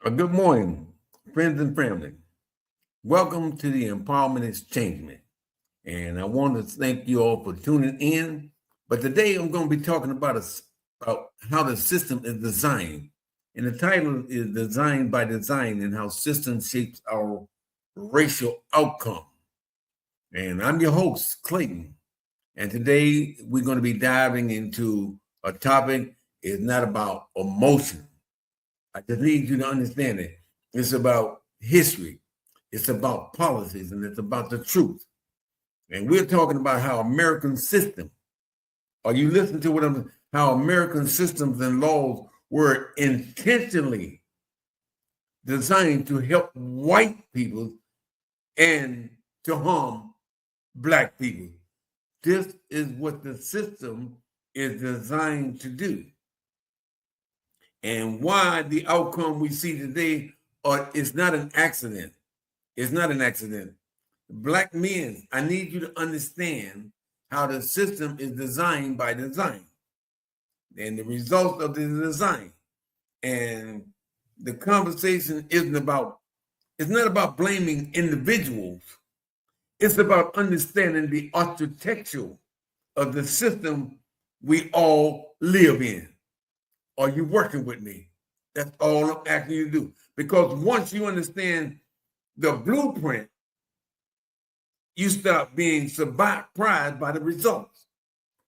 Good morning, friends and family. Welcome to the Empowerment Exchange. And I want to thank you all for tuning in. But today I'm going to be talking about how the system is designed. And the title is Designed by Design and How System Shapes Our Racial Outcome. And I'm your host, Clayton. And today we're going to be diving into a topic. It's not about emotion. I just need you to understand it. It's about history, it's about policies, and it's about the truth. And we're talking about how American system, are you listening to what I'm how American systems and laws were intentionally designed to help white people and to harm black people. This is what the system is designed to do. And why the outcome we see today is not an accident. It's not an accident. Black men, I need you to understand how the system is designed by design and the results of the design. And the conversation it's not about blaming individuals. It's about understanding the architecture of the system we all live in. Are you working with me? That's all I'm asking you to do. Because once you understand the blueprint, you stop being surprised by the results.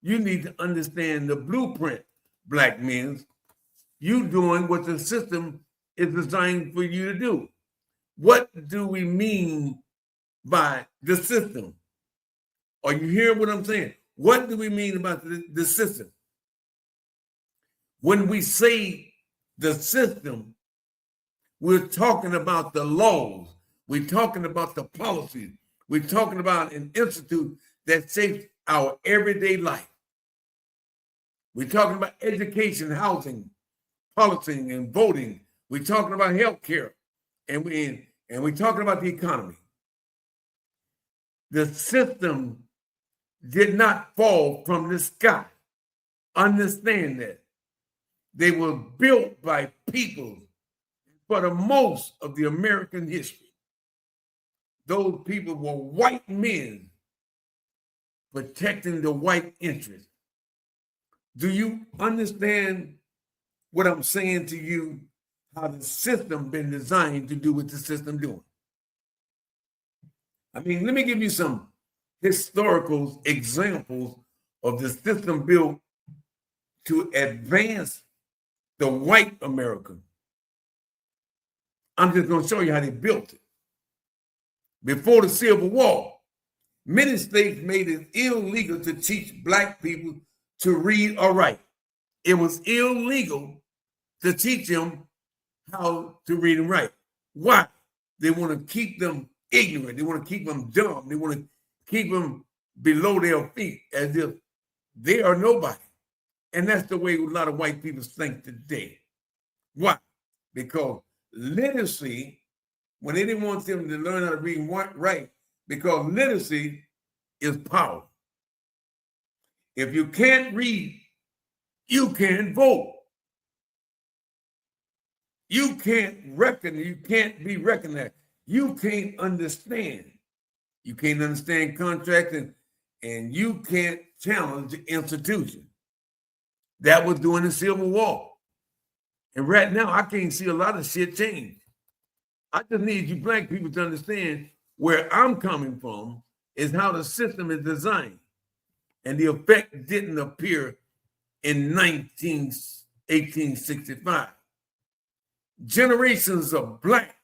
You need to understand the blueprint, black men. You doing what the system is designed for you to do. What do we mean by the system? Are you hearing what I'm saying? What do we mean about the system? When we say the system, we're talking about the laws. We're talking about the policies. We're talking about an institute that shapes our everyday life. We're talking about education, housing, policing, and voting. We're talking about healthcare, and we're talking about the economy. The system did not fall from the sky. Understand that. They were built by people for the most of the American history. Those people were white men protecting the white interest. Do you understand what I'm saying to you? How the system been designed to do what the system doing? I mean, let me give you some historical examples of the system built to advance the white American. I'm just going to show you how they built it. Before the Civil War, many states made it illegal to teach black people to read or write. It was illegal to teach them how to read and write. Why? They want to keep them ignorant. They want to keep them dumb. They want to keep them below their feet as if they are nobody. And that's the way a lot of white people think today. Why? Because literacy, when they didn't want them to learn how to read and write, because literacy is power. If you can't read, you can't vote. You can't you can't be recognized. You can't understand. You can't understand contracts and you can't challenge the institution. That was during the Civil War. And right now, I can't see a lot of shit change. I just need you black people to understand where I'm coming from is how the system is designed. And the effect didn't appear in 1865. Generations of black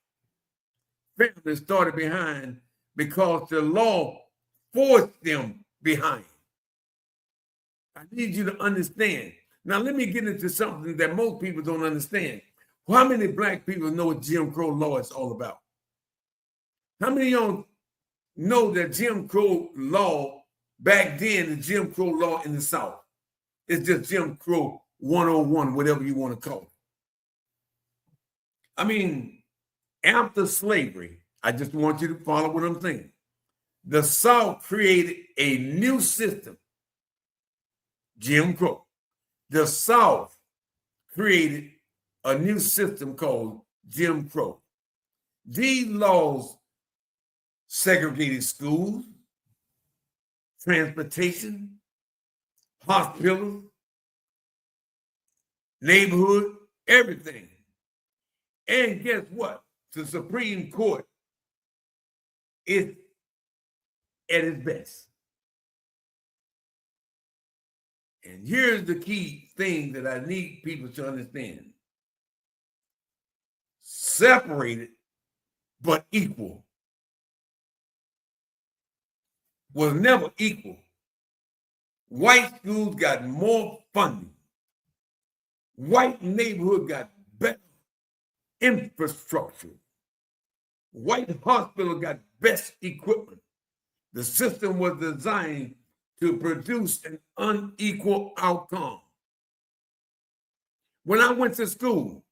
families started behind because the law forced them behind. I need you to understand. Now, let me get into something that most people don't understand. How many black people know what Jim Crow law is all about? How many of y'all know that Jim Crow law back then, the Jim Crow law in the South, it's just Jim Crow 101, whatever you want to call it. I mean, after slavery, I just want you to follow what I'm saying. The South created a new system, Jim Crow. The South created a new system called Jim Crow. These laws segregated schools, transportation, hospitals, neighborhood, everything. And guess what? The Supreme Court is at its best. And here's the key thing that I need people to understand. Separated but equal was never equal. White schools got more funding. White neighborhood got better infrastructure. White hospital got best equipment. The system was designed to produce an unequal outcome. When I went to school,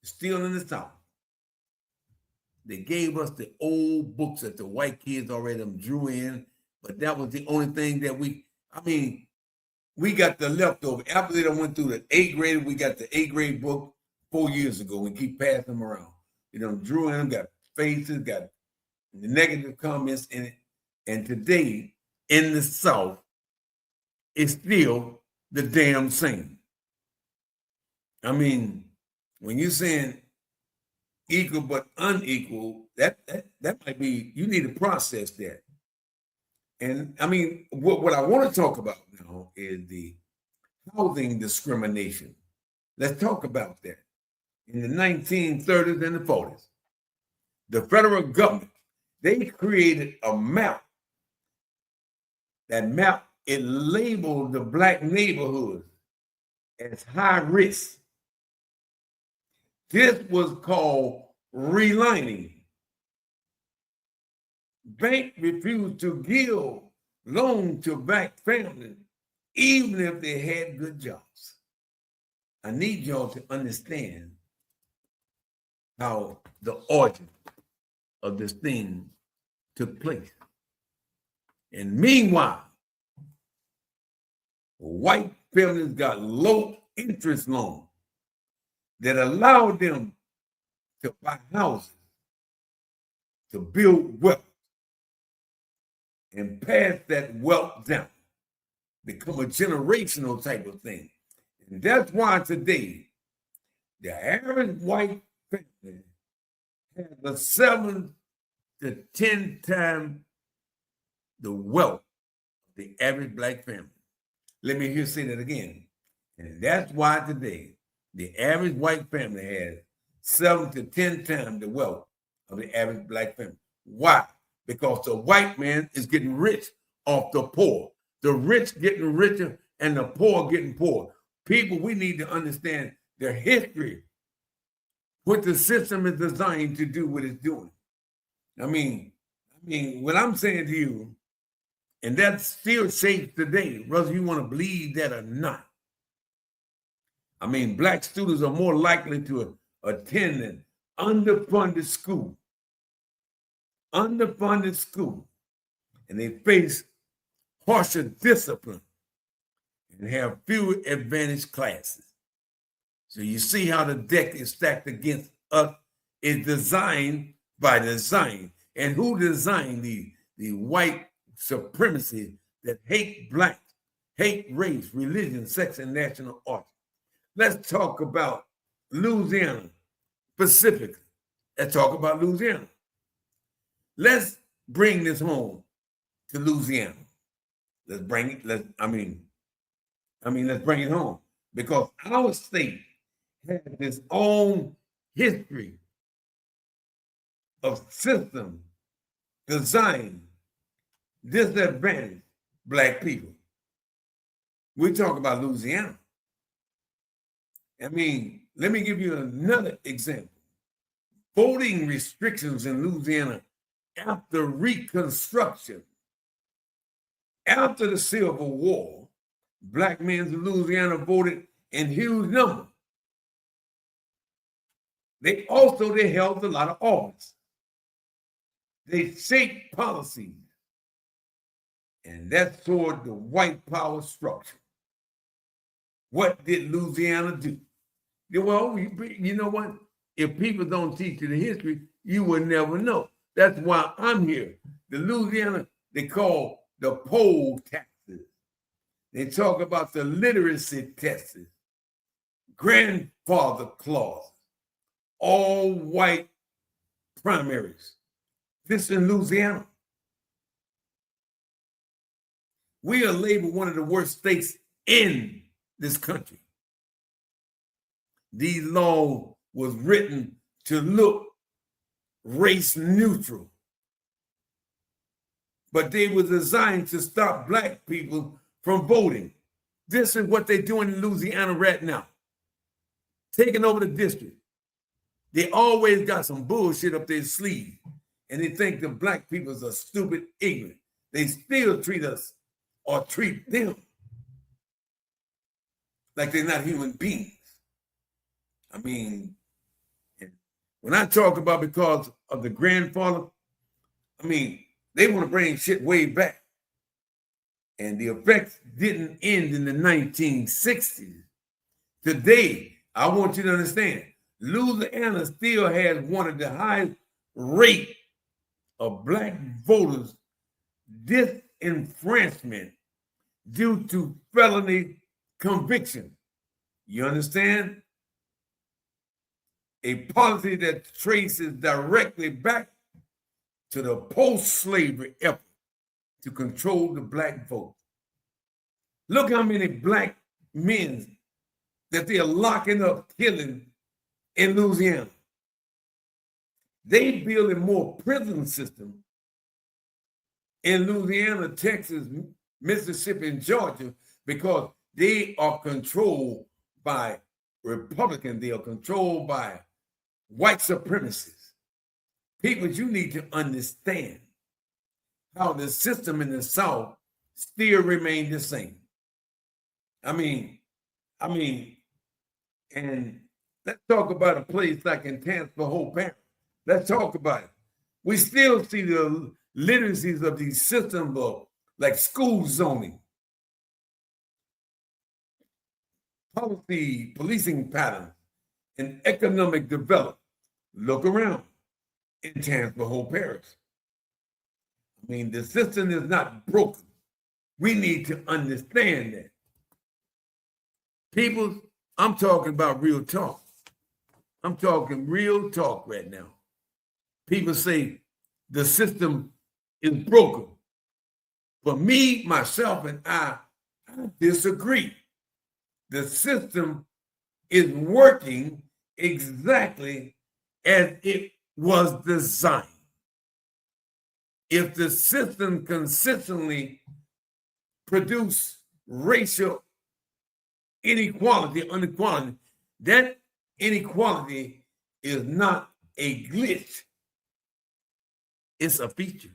still in the South, they gave us the old books that the white kids already drew in, but that was the only thing that we got the leftover. After they went through the 8th grade, we got the 8th grade book 4 years ago and keep passing them around. Drew in them, got faces, got the negative comments in it. And today, in the South, it's still the damn same. When you're saying equal but unequal, that might be, you need to process that. And what I want to talk about now is the housing discrimination. Let's talk about that. In the 1930s and the 40s, the federal government, they created a map. That map, it labeled the Black neighborhoods as high risk. This was called relining. Bank refused to give loans to Black families, even if they had good jobs. I need y'all to understand how the origin of this thing took place. And meanwhile, white families got low interest loans that allowed them to buy houses, to build wealth, and pass that wealth down, become a generational type of thing. And that's why today, the average white family has a 7 to 10 times the wealth of the average Black family. Let me say that again. And that's why today, the average white family has 7 to 10 times the wealth of the average Black family. Why? Because the white man is getting rich off the poor. The rich getting richer and the poor getting poor. People, we need to understand their history, what the system is designed to do what it's doing. What I'm saying to you, and that still shapes today, whether you want to believe that or not. Black students are more likely to attend an underfunded school, and they face harsher discipline and have fewer advantaged classes. So you see how the deck is stacked against us is designed by design. And who designed the white supremacy that hate Blacks, hate race, religion, sex, and national origin? Let's talk about Louisiana specifically. Let's talk about Louisiana. Let's bring this home to Louisiana. Let's bring it home, because our state has its own history of system designed disadvantage Black people. We talk about Louisiana. Let me give you another example. Voting restrictions in Louisiana after Reconstruction. After the Civil War, Black men in Louisiana voted in huge numbers. They held a lot of office. They shaped policies. And that's toward the white power structure. What did Louisiana do? Well, you know what? If people don't teach you the history, you will never know. That's why I'm here. The Louisiana, they call the poll taxes. They talk about the literacy tests, grandfather clause, all white primaries. This in Louisiana. We are labeled one of the worst states in this country. These laws was written to look race neutral, but they were designed to stop black people from voting. This is what they're doing in Louisiana right now, taking over the district. They always got some bullshit up their sleeve, and they think the black people are stupid, ignorant. They still treat us or treat them like they're not human beings. I mean, when I talk about because of the grandfather, I mean, they want to bring shit way back. And the effects didn't end in the 1960s. Today, I want you to understand, Louisiana still has one of the highest rate of black voters disenfranchisement due to felony conviction. You understand? A policy that traces directly back to the post-slavery effort to control the black vote. Look how many black men that they are locking up, killing in Louisiana. They build a more prison system in Louisiana, Texas, Mississippi, and Georgia because they are controlled by Republicans. They are controlled by white supremacists. People, you need to understand how the system in the South still remains the same. I mean, and let's talk about a place like in Tangipahoa Parish. Let's talk about it. We still see the literacies of these systems of like school zoning, policy, policing patterns, and economic development. Look around in Tangipahoa Parish. I mean, the system is not broken. We need to understand that. People, I'm talking about real talk. I'm talking real talk right now. People say the system is broken. For me, myself, and I disagree. The system is working exactly as it was designed. If the system consistently produces racial inequality, that inequality is not a glitch. It's a feature.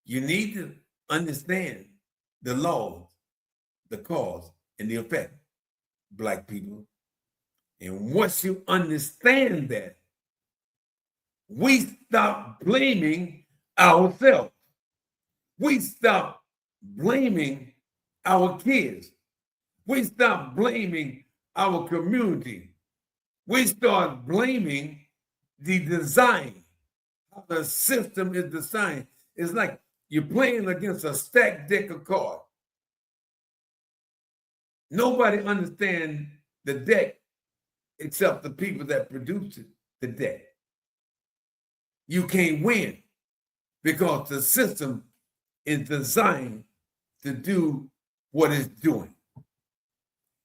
You need to understand the laws, the cause, and the effect, black people. And once you understand that, we stop blaming ourselves. We stop blaming our kids. We stop blaming our community. We start blaming the design, how the system is designed. It's like you're playing against a stacked deck of cards. Nobody understands the deck except the people that produce the deck. You can't win because the system is designed to do what it's doing.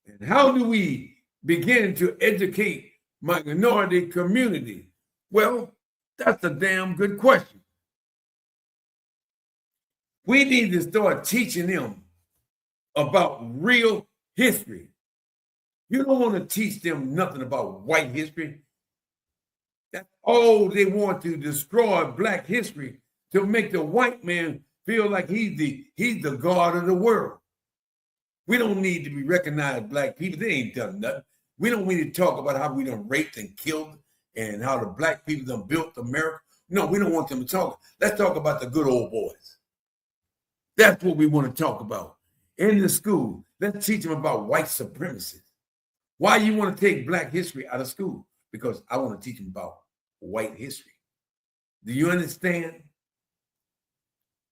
And how do we begin to educate minority community? Well, that's a damn good question. We need to start teaching them about real history. You don't want to teach them nothing about white history. That's all they want to destroy black history to make the white man feel like he's the god of the world. We don't need to be recognized black people. They ain't done nothing. We don't need to talk about how we done raped and killed and how the black people done built America. No, we don't want them to talk. Let's talk about the good old boys. That's what we want to talk about. In the school, let's teach them about white supremacy. Why you want to take Black history out of school? Because I want to teach them about white history. Do you understand?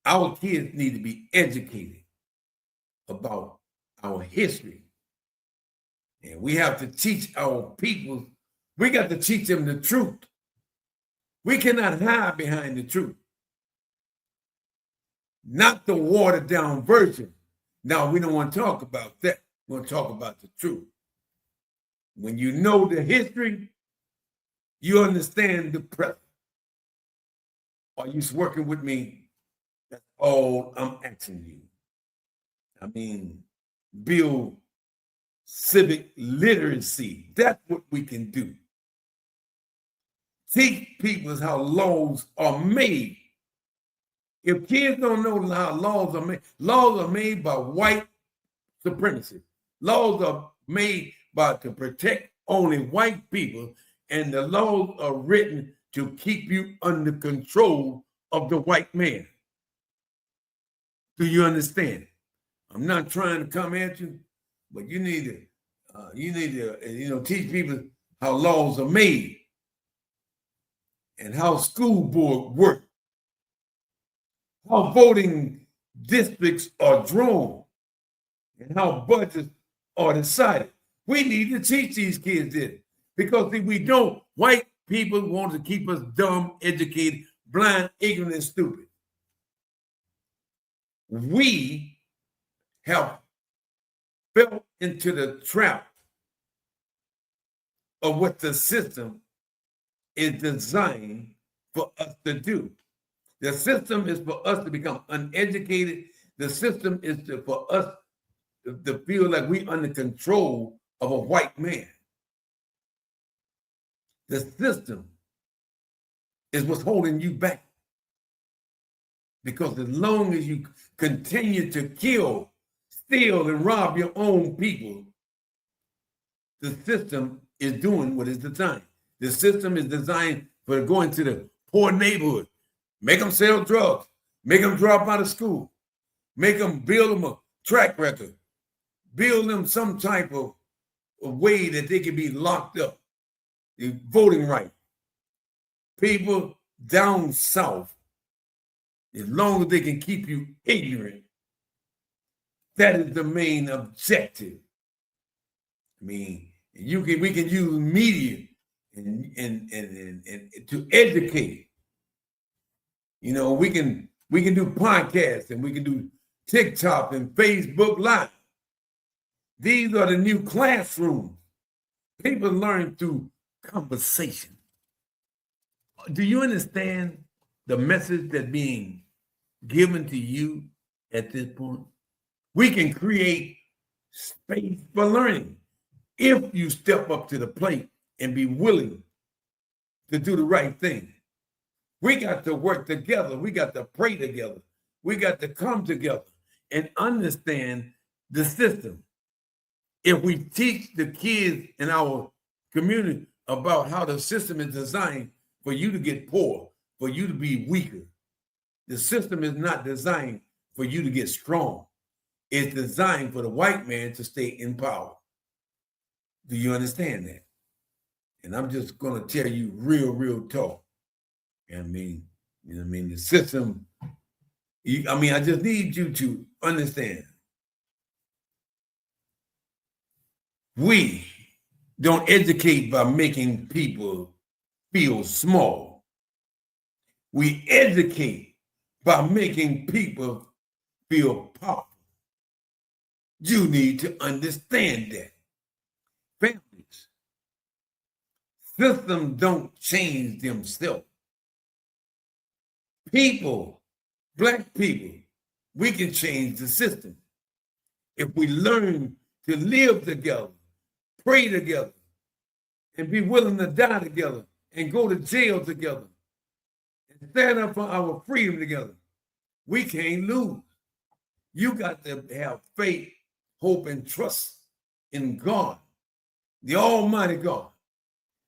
Our kids need to be educated about our history. And we have to teach our people, we got to teach them the truth. We cannot hide behind the truth. Not the watered down version. Now, we don't want to talk about that. We want to talk about the truth. When you know the history, you understand the present. Are you working with me? That's all I'm asking you. I mean, build civic literacy. That's what we can do. Teach people how laws are made. If kids don't know how laws are made by white supremacy. Laws are made to protect only white people, and the laws are written to keep you under control of the white man. Do you understand? I'm not trying to come at you, but you need to teach people how laws are made and how school board work, how voting districts are drawn, and how budgets are decided. We need to teach these kids this, because if we don't, white people want to keep us dumb, educated, blind, ignorant, and stupid. We have fell into the trap of what the system is designed for us to do. The system is for us to become uneducated. The system is for us to feel like we're under control of a white man. The system is what's holding you back. Because as long as you continue to kill, steal, and rob your own people, the system is doing what it's designed. The system is designed for going to the poor neighborhood, make them sell drugs, make them drop out of school, make them build them a track record, build them some type of way that they can be locked up, the voting right. People down south, as long as they can keep you ignorant, that is the main objective. I mean, we can use media and to educate. You know, we can do podcasts, and we can do TikTok and Facebook Live. These are the new classrooms. People learn through conversation. Do you understand the message that's being given to you at this point? We can create space for learning if you step up to the plate and be willing to do the right thing. We got to work together. We got to pray together. We got to come together and understand the system. If we teach the kids in our community about how the system is designed for you to get poor, for you to be weaker, the system is not designed for you to get strong. It's designed for the white man to stay in power. Do you understand that? And I'm just going to tell you real talk. I mean, the system, I just need you to understand. We don't educate by making people feel small. We educate by making people feel powerful. You need to understand that. Families, systems don't change themselves. People, Black people, we can change the system if we learn to live together, pray together, and be willing to die together, and go to jail together, and stand up for our freedom together. We can't lose. You got to have faith, hope, and trust in God, the Almighty God,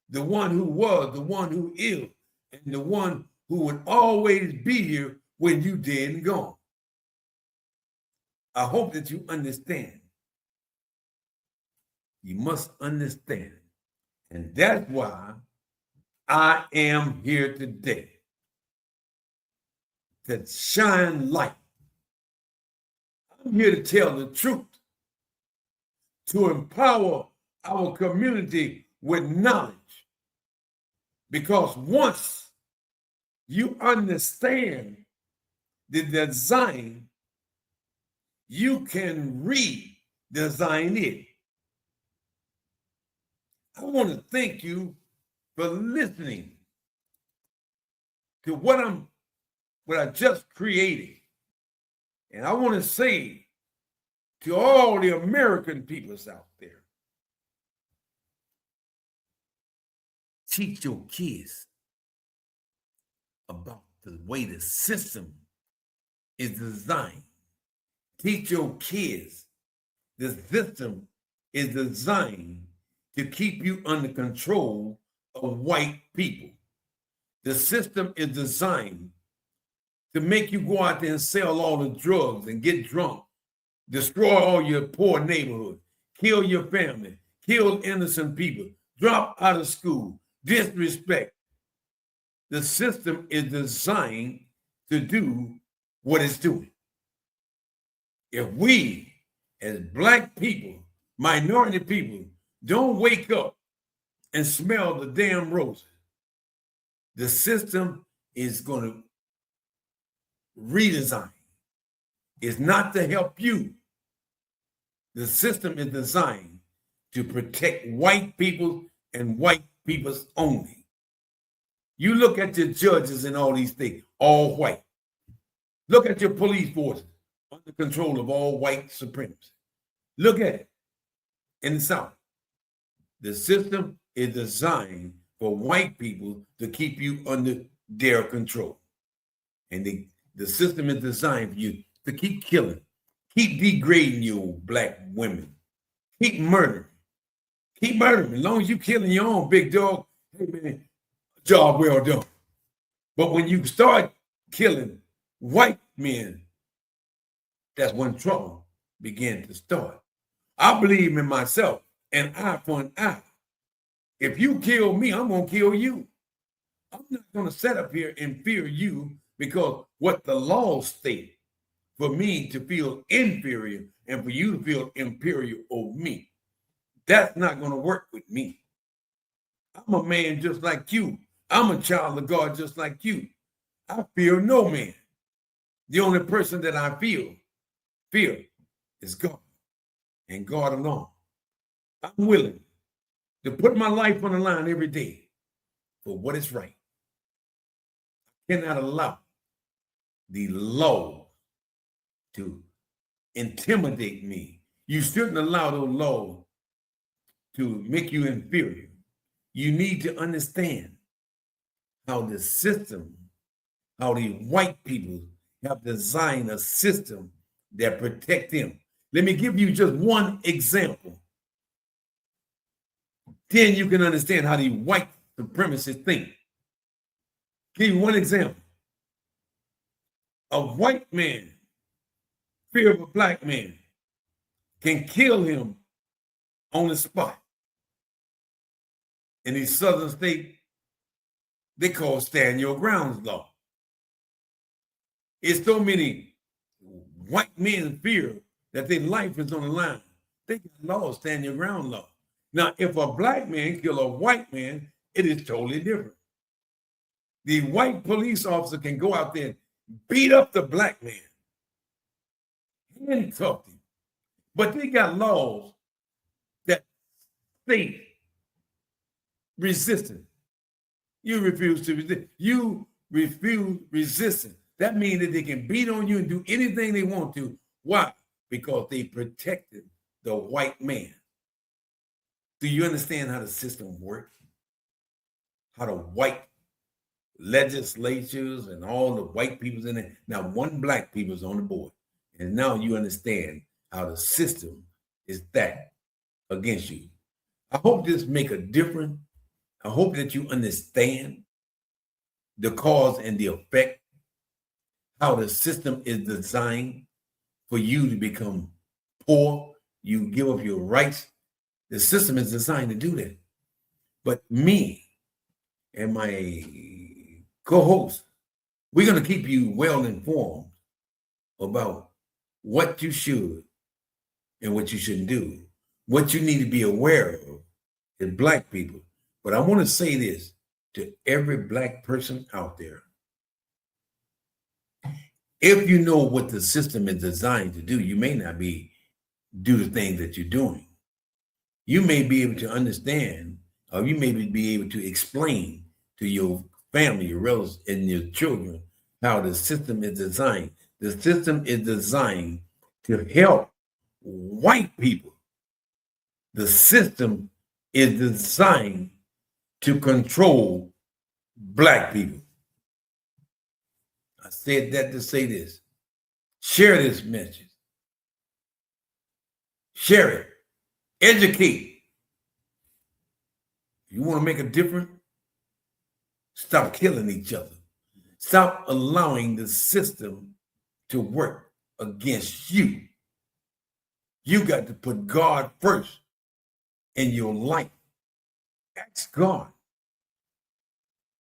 the one who was, the one who is, and the one who would always be here when you dead and gone. I hope that you understand You must understand. And that's why I am here today to shine light. I'm here to tell the truth, to empower our community with knowledge. Because once you understand the design, you can redesign it. I want to thank you for listening to what I just created. And I want to say to all the American peoples out there, teach your kids about the way the system is designed. Teach your kids the system is designed to keep you under control of white people. The system is designed to make you go out there and sell all the drugs and get drunk, destroy all your poor neighborhoods, kill your family, kill innocent people, drop out of school, disrespect. The system is designed to do what it's doing. If we, as Black people, minority people, don't wake up and smell the damn roses, the system is going to redesign. It's not to help you. The system is designed to protect white people and white peoples only. You look at your judges and all these things, all white. Look at your police forces under control of all white supremacy. Look at it in the South. The system is designed for white people to keep you under their control. And the system is designed for you to keep killing, keep degrading you Black women, keep murdering. Keep murdering. As long as you killing your own big dog, hey man, job well done. But when you start killing white men, that's when trouble began to start. I believe in myself, an eye for an eye. If you kill me, I'm going to kill you. I'm not going to sit up here and fear you because what the laws state for me to feel inferior and for you to feel inferior over me. That's not going to work with me. I'm a man just like you. I'm a child of God just like you. I fear no man. The only person that I fear is God and God alone. I'm willing to put my life on the line every day for what is right. I cannot allow the law to intimidate me. You shouldn't allow those laws to make you inferior. You need to understand how the system, how the white people have designed a system that protect them. Let me give you just one example. Then you can understand how the white supremacists think. Give you one example. A white man, fear of a Black man, can kill him on the spot. In these southern states, they call stand your grounds law. It's so many white men fear that their life is on the line. They got laws, stand your ground law. Now, if a Black man kill a white man, it is totally different. The white police officer can go out there and beat up the Black man, handcuff him. But they got laws that state resistance. You refuse to resist. You refuse resistance. That means that they can beat on you and do anything they want to. Why? Because they protected the white man. Do you understand how the system works? How the white legislatures and all the white people's in it. Now, one Black people's on the board. And now you understand how the system is that against you. I hope this make a difference. I hope that you understand the cause and the effect, how the system is designed for you to become poor. You give up your rights The system is designed to do that. But me and my co-host, we're going to keep you well informed about what you should and what you shouldn't do, what you need to be aware of as Black people. But I want to say this to every Black person out there. If you know what the system is designed to do, you may not do the things that you're doing. You may be able to understand, or you may be able to explain to your family, your relatives, and your children how the system is designed. The system is designed to help white people. The system is designed to control Black people. I said that to say this. Share this message. Share it. Educate. If you want to make a difference, stop killing each other. Stop allowing the system to work against you. You got to put God first in your life. Ask God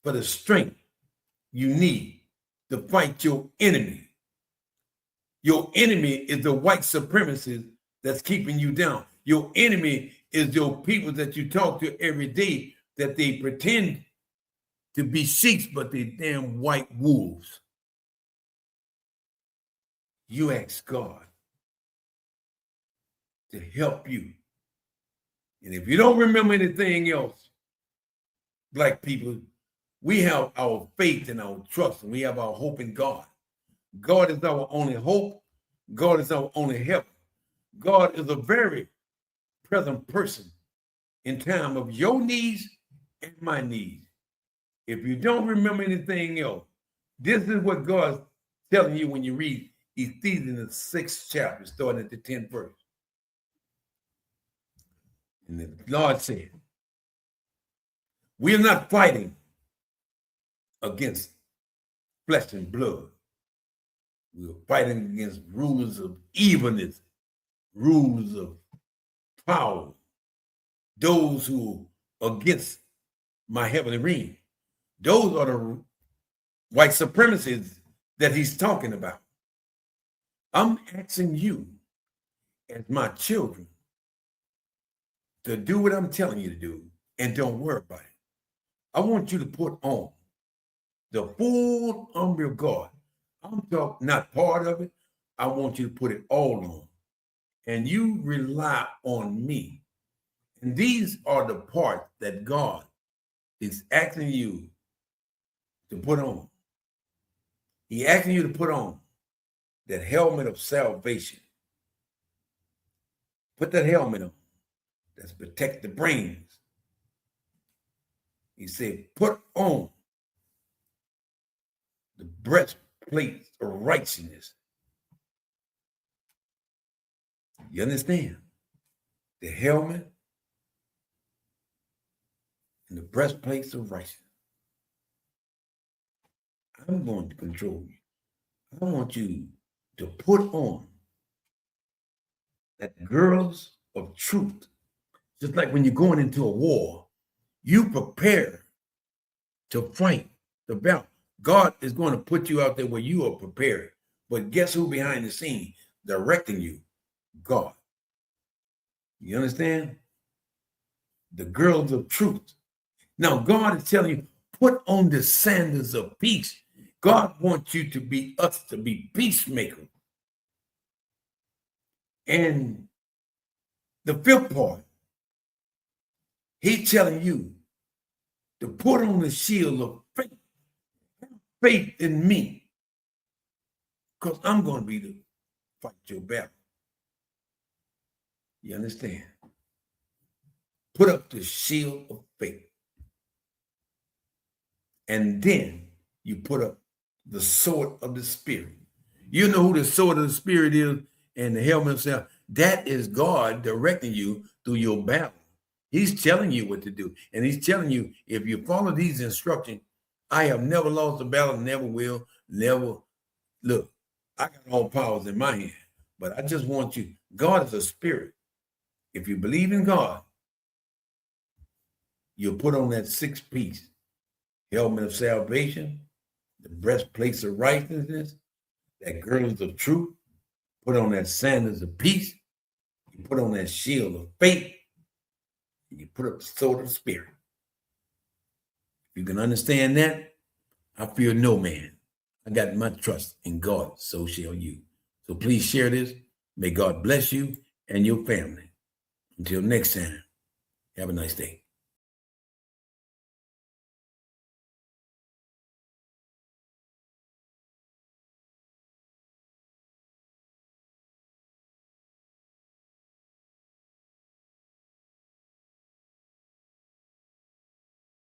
for the strength you need to fight your enemy. Your enemy is the white supremacist that's keeping you down. Your enemy is your people that you talk to every day that they pretend to be sheep, but they damn white wolves. You ask God to help you. And if you don't remember anything else, Black people, we have our faith and our trust, and we have our hope in God. God is our only hope. God is our only help. God is a very present person in time of your needs and my needs. If you don't remember anything else, this is what God's telling you when you read Ephesians, the 6th chapter, starting at the 10th verse. And the Lord said, we are not fighting against flesh and blood. We are fighting against rulers of evilness, rulers of power, those who are against my heavenly reign. Those are the white supremacists that he's talking about. I'm asking you, as my children, to do what I'm telling you to do and don't worry about it. I want you to put on the full armor of God. I'm talking not part of it. I want you to put it all on. And you rely on me. And these are the parts that God is asking you to put on. He asking you to put on that helmet of salvation. Put that helmet on. That's protect the brains. He said, put on the breastplate of righteousness. You understand? The helmet and the breastplates of righteousness. I'm going to control you. I want you to put on that girdles of truth. Just like when you're going into a war, you prepare to fight the battle. God is going to put you out there where you are prepared. But guess who behind the scene directing you? God. You understand? The girdles of truth. Now, God is telling you, put on the sandals of peace. God wants you to be us, to be peacemakers. And the fifth part, he's telling you to put on the shield of faith. Faith in me. Because I'm going to be to fight your battle. You understand? Put up the shield of faith. And then you put up the sword of the Spirit. You know who the sword of the Spirit is and the helmet itself. That is God directing you through your battle. He's telling you what to do. And he's telling you, if you follow these instructions, I have never lost a battle, never will, never. Look, I got all powers in my hand. But I just want you, God is a spirit. If you believe in God, you'll put on that six-piece helmet of salvation, the breastplate of righteousness, that girdle of truth, put on that sandals of peace, you put on that shield of faith, and you put up the sword of the Spirit. If you can understand that, I fear no man. I got my trust in God, so shall you. So please share this. May God bless you and your family. Until next time, have a nice day.